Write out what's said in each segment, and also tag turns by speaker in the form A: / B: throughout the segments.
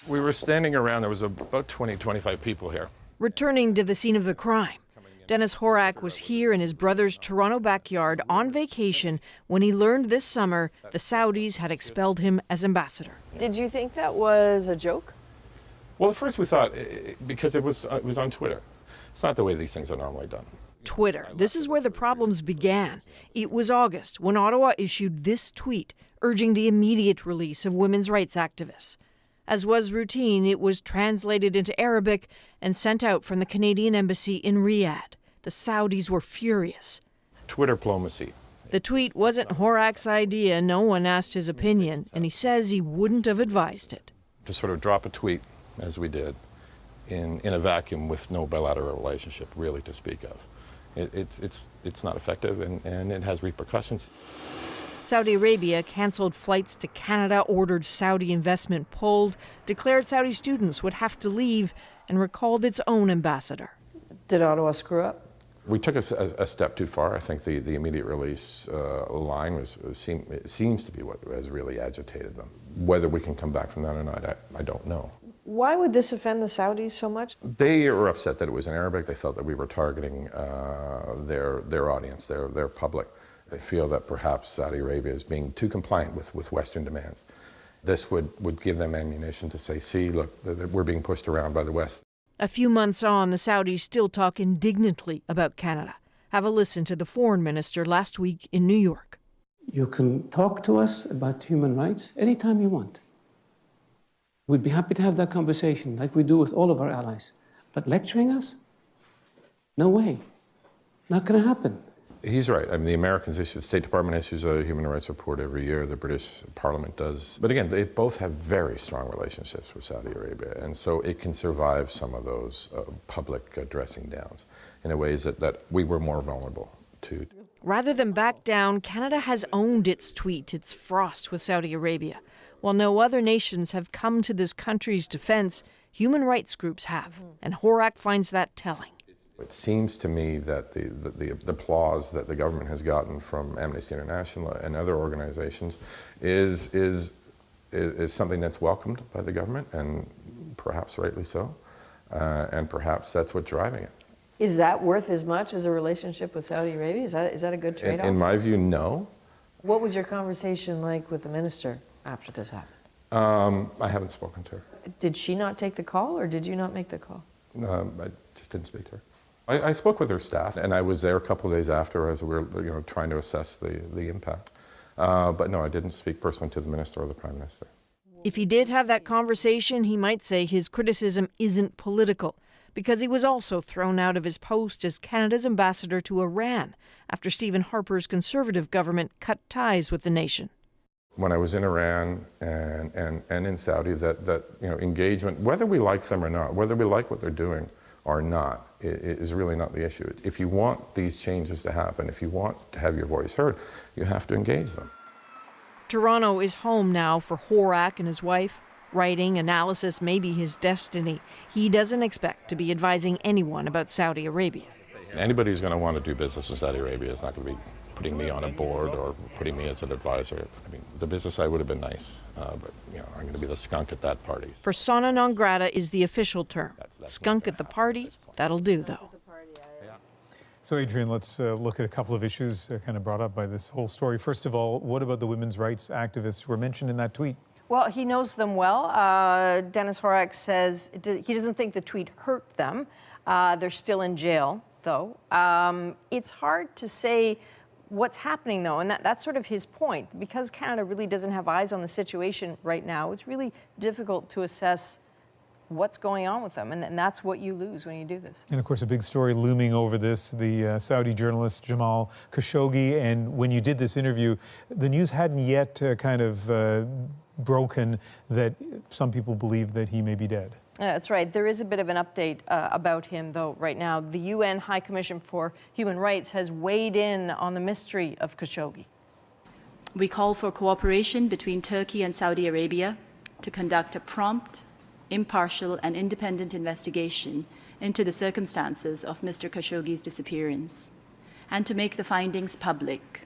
A: We were standing around, there was about 20, 25 people here.
B: Returning to the scene of the crime, Dennis Horak was here in his brother's Toronto backyard on vacation when he learned this summer the Saudis had expelled him as ambassador.
C: Did you think that was a joke?
A: Well, at first we thought, because it was on Twitter. It's not the way these things are normally done.
B: Twitter. This is where the problems began. It was August when Ottawa issued this tweet urging the immediate release of women's rights activists. As was routine, it was translated into Arabic and sent out from the Canadian embassy in Riyadh. The Saudis were furious.
A: Twitter diplomacy.
B: The tweet wasn't Horak's idea. No one asked his opinion, and he says he wouldn't have advised it.
A: To sort of drop a tweet, as we did, in a vacuum with no bilateral relationship really to speak of. It's not effective, and it has repercussions.
B: Saudi Arabia canceled flights to Canada, ordered Saudi investment pulled, declared Saudi students would have to leave, and recalled its own ambassador.
C: Did Ottawa screw up?
A: We took a step too far. I think the immediate release line seems to be what has really agitated them. Whether we can come back from that or not, I don't know.
C: Why would this offend the Saudis so much?
A: They were upset that it was in Arabic. They felt that we were targeting their audience, their public. They feel that perhaps Saudi Arabia is being too compliant with Western demands. This would give them ammunition to say, see, look, we're being pushed around by the West.
B: A few months on, the Saudis still talk indignantly about Canada. Have a listen to the foreign minister last week in New York.
D: You can talk to us about human rights anytime you want. We'd be happy to have that conversation like we do with all of our allies. But lecturing us? No way. Not going to happen.
A: He's right. I mean, the Americans issue, the State Department issues a human rights report every year. The British Parliament does. But again, they both have very strong relationships with Saudi Arabia. And so it can survive some of those public dressing downs in ways that we were more vulnerable to.
B: Rather than back down, Canada has owned its tweet, its frost with Saudi Arabia. While no other nations have come to this country's defense, human rights groups have. And Horak finds that telling.
A: It seems to me that the applause that the government has gotten from Amnesty International and other organizations is something that's welcomed by the government, and perhaps rightly so, and perhaps that's what's driving it.
C: Is that worth as much as a relationship with Saudi Arabia? Is that a good trade-off?
A: In my view, no.
C: What was your conversation like with the minister after this happened?
A: I haven't spoken to her.
C: Did she not take the call, or did you not make the call?
A: I just didn't speak to her. I spoke with her staff, and I was there a couple of days after as we were trying to assess the impact. But no, I didn't speak personally to the minister or the prime minister.
B: If he did have that conversation, he might say his criticism isn't political, because he was also thrown out of his post as Canada's ambassador to Iran after Stephen Harper's Conservative government cut ties with the nation.
A: When I was in Iran and in Saudi, that engagement, whether we like them or not, whether we like what they're doing or not, is really not the issue. If you want these changes to happen, if you want to have your voice heard, you have to engage them.
B: Toronto is home now for Horak and his wife. Writing, analysis may be his destiny. He doesn't expect to be advising anyone about Saudi Arabia.
A: Anybody who's going to want to do business in Saudi Arabia is not going to be putting me on a board or putting me as an advisor. I mean, the business side would have been nice, but I'm going to be the skunk at that party.
B: Persona non grata is the official term. Skunk at the party, that'll do, though.
E: So, Adrian, let's look at a couple of issues kind of brought up by this whole story. First of all, what about the women's rights activists who were mentioned in that tweet?
C: Well, he knows them well. Dennis Horak says he doesn't think the tweet hurt them. They're still in jail, though. It's hard to say what's happening, though, and that's sort of his point. Because Canada really doesn't have eyes on the situation right now, it's really difficult to assess what's going on with them, and that's what you lose when you do this.
E: And of course, a big story looming over this, the Saudi journalist Jamal Khashoggi, and when you did this interview, the news hadn't yet broken that some people believe that he may be dead.
C: That's right. There is a bit of an update about him, though, right now. The UN High Commission for Human Rights has weighed in on the mystery of Khashoggi.
F: We call for cooperation between Turkey and Saudi Arabia to conduct a prompt, impartial and independent investigation into the circumstances of Mr. Khashoggi's disappearance and to make the findings public.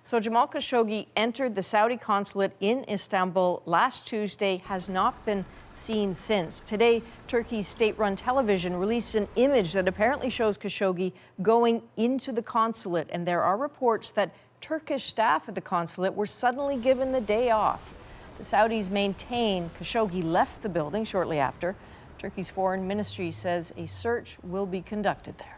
C: So Jamal Khashoggi entered the Saudi consulate in Istanbul last Tuesday, has not been seen since. Today, Turkey's state-run television released an image that apparently shows Khashoggi going into the consulate, and there are reports that Turkish staff at the consulate were suddenly given the day off. The Saudis maintain Khashoggi left the building shortly after. Turkey's foreign ministry says a search will be conducted there.